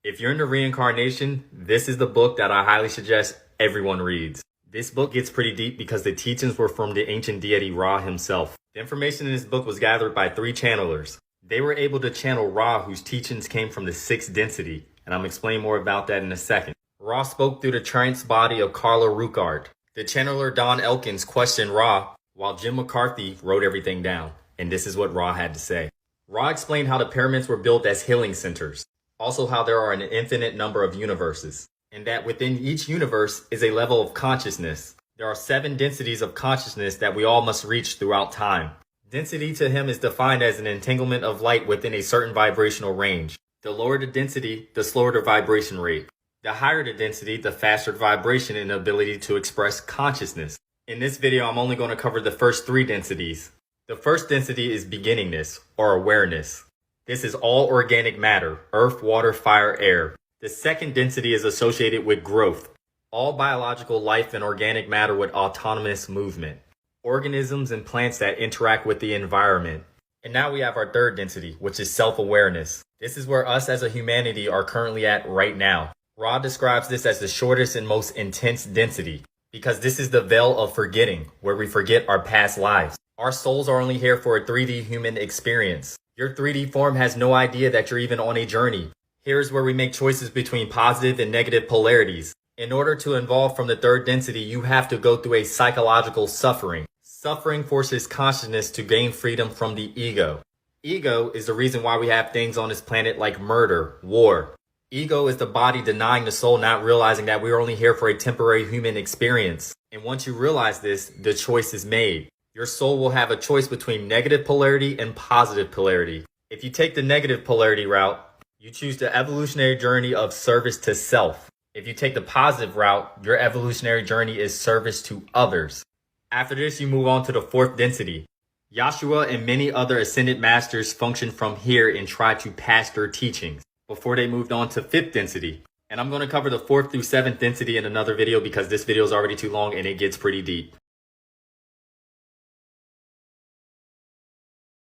If you're into reincarnation, this is the book that I highly suggest everyone reads. This book gets pretty deep because the teachings were from the ancient deity Ra himself. The information in this book was gathered by 3 channelers. They were able to channel Ra, whose teachings came from the 6th density, and I'm explaining more about that in a second. Ra spoke through the trance body of Carla Ruckart. The channeler Don Elkins questioned Ra, while Jim McCarthy wrote everything down, and this is what Ra had to say. Ra explained how the pyramids were built as healing centers, also how there are an infinite number of universes, and that within each universe is a level of consciousness. There are 7 densities of consciousness that we all must reach throughout time. Density to him is defined as an entanglement of light within a certain vibrational range. The lower the density, the slower the vibration rate. The higher the density, the faster the vibration and ability to express consciousness. In this video, I'm only going to cover the first 3 densities. The first density is beginningness, or awareness. This is all organic matter, earth, water, fire, air. The second density is associated with growth, all biological life and organic matter with autonomous movement. Organisms and plants that interact with the environment. And now we have our third density, which is self-awareness. This is where us as a humanity are currently at right now. Ra describes this as the shortest and most intense density, because this is the veil of forgetting, where we forget our past lives. Our souls are only here for a 3D human experience. Your 3D form has no idea that you're even on a journey. Here's where we make choices between positive and negative polarities. In order to evolve from the third density, you have to go through a psychological suffering. Suffering forces consciousness to gain freedom from the ego. Ego is the reason why we have things on this planet like murder, war. Ego is the body denying the soul, not realizing that we are only here for a temporary human experience. And once you realize this, the choice is made. Your soul will have a choice between negative polarity and positive polarity. If you take the negative polarity route, you choose the evolutionary journey of service to self. If you take the positive route, your evolutionary journey is service to others. After this, you move on to the 4th density. Yeshua and many other ascended masters function from here and try to pass their teachings before they moved on to 5th density. And I'm going to cover the 4th through 7th density in another video because this video is already too long and it gets pretty deep.